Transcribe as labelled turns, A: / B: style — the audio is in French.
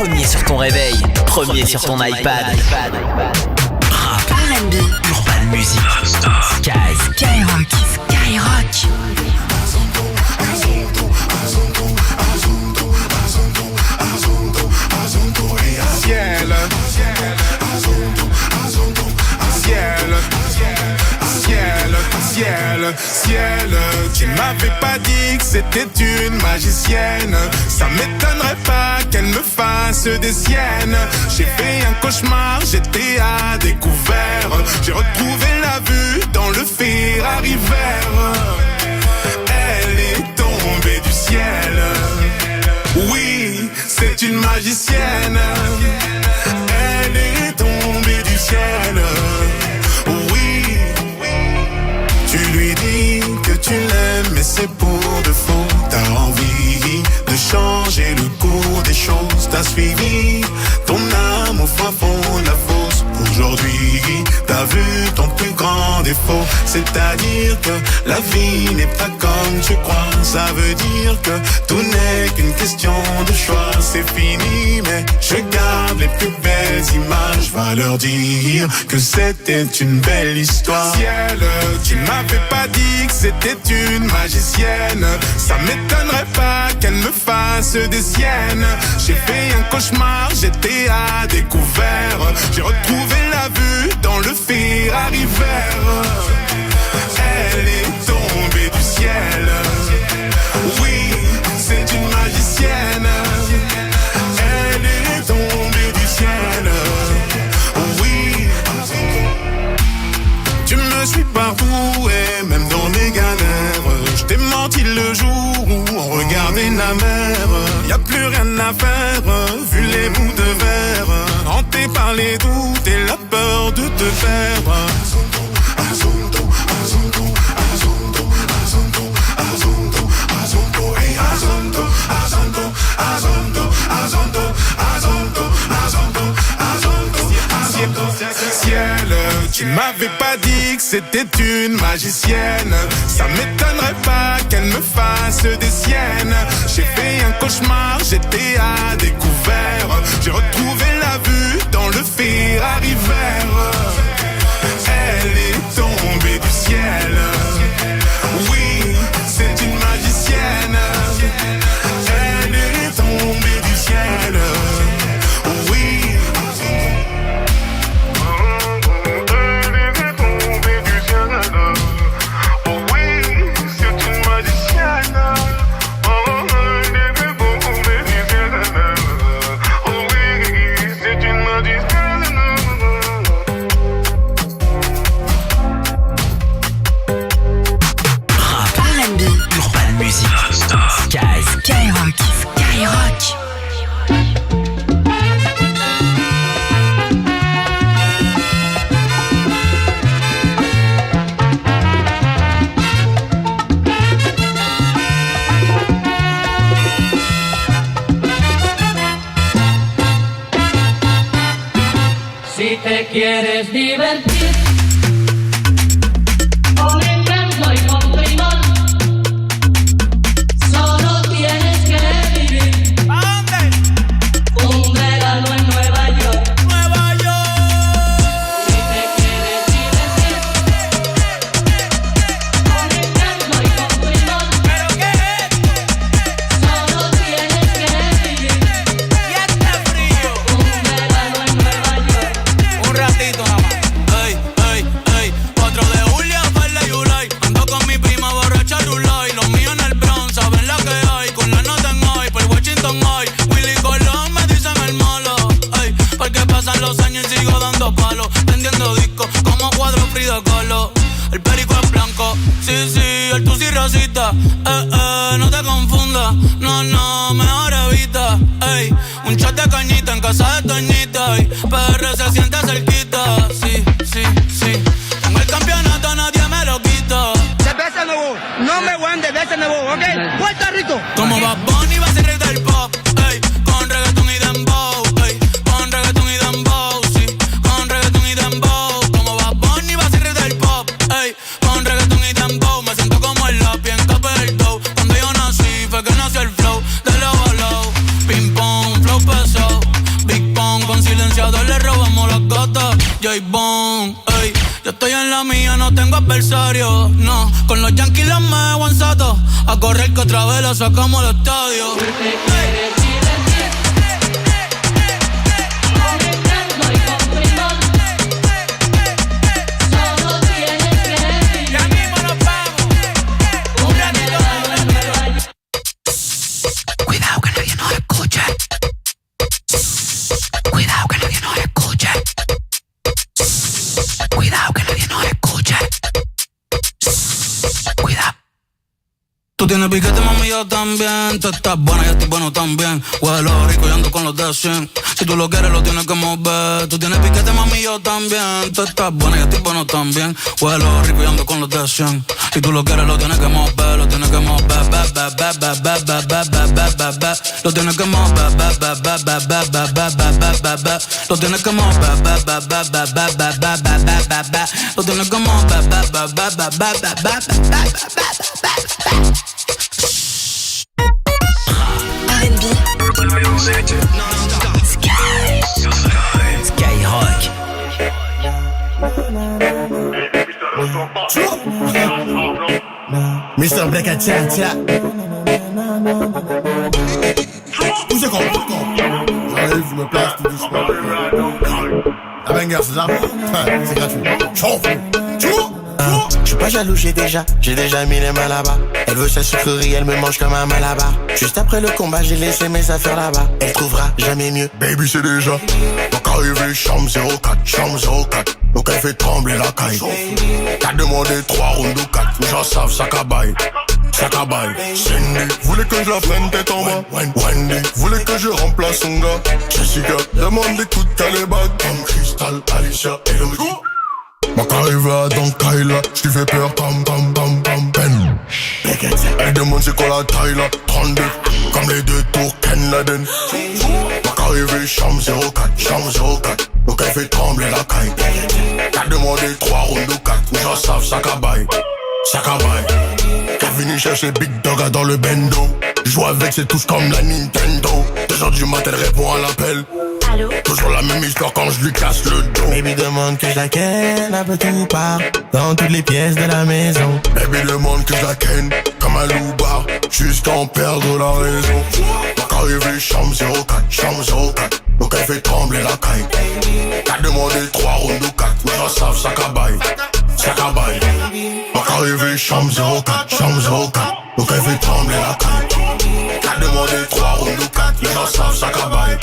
A: Premier sur ton réveil, premier sur ton iPad. Rap, R&B, Urban Music, Skyrock.
B: Ciel, tu m'avais pas dit que c'était une magicienne. Ça m'étonnerait pas qu'elle me fasse des siennes. J'ai fait un cauchemar, j'étais à découvert. J'ai retrouvé la vue dans le Ferrari vert. Elle est tombée du ciel. Oui, c'est une magicienne. Elle est tombée du ciel. Tu lui dis que tu l'aimes, mais c'est pour de faux. T'as envie de changer le cours des choses. T'as suivi ton âme au fin fond de la fosse. Aujourd'hui, t'as vu ton plus grand défaut. C'est-à-dire que la vie n'est pas comme tu crois. Ça veut dire que tout n'est qu'une question de choix. C'est fini, mais je garde les plus belles images. Va leur dire que c'était une belle histoire. Ciel, tu m'avais pas dit que c'était une magicienne. Ça m'étonnerait pas qu'elle me fasse des siennes. J'ai fait un cauchemar, j'étais à découvert. J'ai retrouvé la vue dans le Ferrari vert. Elle est tombée du ciel. Oui, c'est une magicienne. Elle est tombée du ciel. Oui, tu me suis partout et même dans mes galères. Je t'ai menti le jour où on regardait la mer. Y'a plus rien à faire, vu les bouts de verre. Hanté par les doutes et la peur de te perdre. Ciel, tu m'avais pas dit que c'était une magicienne. Ça m'étonnerait pas qu'elle me fasse des siennes. J'ai fait un cauchemar, j'étais à découvert. J'ai retrouvé la vue dans le Ferrari vert. Elle est tombée du ciel. Oui, c'est une magicienne. Elle est tombée du ciel. Oui.
A: Skyrock.
C: Si te quieres divertir con encanto y con primor, solo tienes que vivir. ¿A dónde? Un verano en Nueva York. Nueva York. Si te quieres divertir con encanto y con primor, ¿pero qué es? Solo tienes que vivir. Y está frío. Un verano en Nueva York.
D: Un ratito nada más. Ey, ey, ey. 4 de julio, Verde Yulay. Ando con mi prima borracha Rulay. Los míos en el Bronx, saben lo que hay. Con la nota en hoy, por Washington hoy. Willy Colón me dicen el malo. Ey, porque pasan los años y sigo dando palos. Tendiendo discos como cuadro Frida Kahlo. El perico es blanco, sí, sí, el tusi rosita. No te confundas, no, no, mejor evita. Ey, un shot de cañita en casa de Toñita. Ey, PR se siente cerquita, sí, sí, sí. Tengo el campeonato, nadie me lo quita.
E: Cerveza nuevo, no me voy de veces nuevo, ¿ok? Puerto Rico.
D: Como Bad Bunny va a ser rey del pop, ey, con reggaeton y dembow, ey, con reggaeton y dembow, sí, con reggaeton y dembow. Como Bad Bunny va a ser rey del pop, ey, con reggaeton y dembow. Me siento como el lápiz en capa del dough. Cuando yo nací fue que nació el flow de low a low. Ping pong, flow pesado. influenciador le robamos las gatas. J-Bone, ey. Yo estoy en la mía, no tengo adversario. No, con los Yankees los me guanzato. A correr que otra vez la sacamos del estadio.
A: Cuidado que nadie nos escuche. Cuidado que nadie nos escuche. Cuidado que nadie nos escuche. Cuidado.
D: Tú tienes piquete, mami, yo también. Tú estás buena, yo estoy bueno también. Huelo rico y ando con los de 100. Si tú lo quieres, lo tienes que mover. Tú tienes piquete, mami, yo también. Tú estás buena, yo estoy bueno también. Huelo rico y ando con los de 100. Si tú lo quieres, lo tienes que mover. Lo tienes que mover. Lo tienes que mover. Lo tienes que mover. Lo tienes que mover.
A: R&B Skyrock.
F: Mr. Black at Tcha. Où c'est qu'on j'arrive, je me place tout doucement. La banger, c'est ça? C'est gratuit. Chauffe. Je suis pas jaloux, j'ai déjà mis les mains là-bas. Elle veut sa sucrerie, elle me mange comme un malabar. Juste après le combat, j'ai laissé mes affaires là-bas. Elle trouvera jamais mieux. Baby, c'est déjà donc arrivé, chambre 04. Donc elle fait trembler la caille. T'as demandé 3 rounds ou 4. Les gens savent, ça cabaye. Cindy voulait que je la prenne tête en bas. Wendy voulait que je remplace son gars. Jessica demande des coups de calébag. Comme Crystal, Alicia et Louis. Ma carrière dans Kyla, j't'y fais peur comme Ben. Elle demande c'est quoi la taille là, 32, comme les 2 tours Ken Laden. Ma carrière chambre 04, donc elle fait trembler la caille. T'as demandé 3 rounds ou 4, les gens savent ça cabaye. T'as venu chercher Big Dog dans le bendo. Joue avec c'est tous comme la Nintendo. 2h du matin elle répond à l'appel.
G: Allô?
F: Toujours la même histoire quand je lui casse le dos. Baby demande que je la ken un peu tout part, dans toutes les pièces de la maison. Baby demande que je la ken comme un loup-bar, jusqu'à en perdre la raison. Donc arrivé chambre 04, donc elle fait trembler la caille. T'as demandé 3 rounds ou 4, les gens savent ça cabaye. Donc arrivé chambre 04, donc elle fait trembler la caille. T'as demandé 3 rounds ou 4, les gens savent ça cabaye.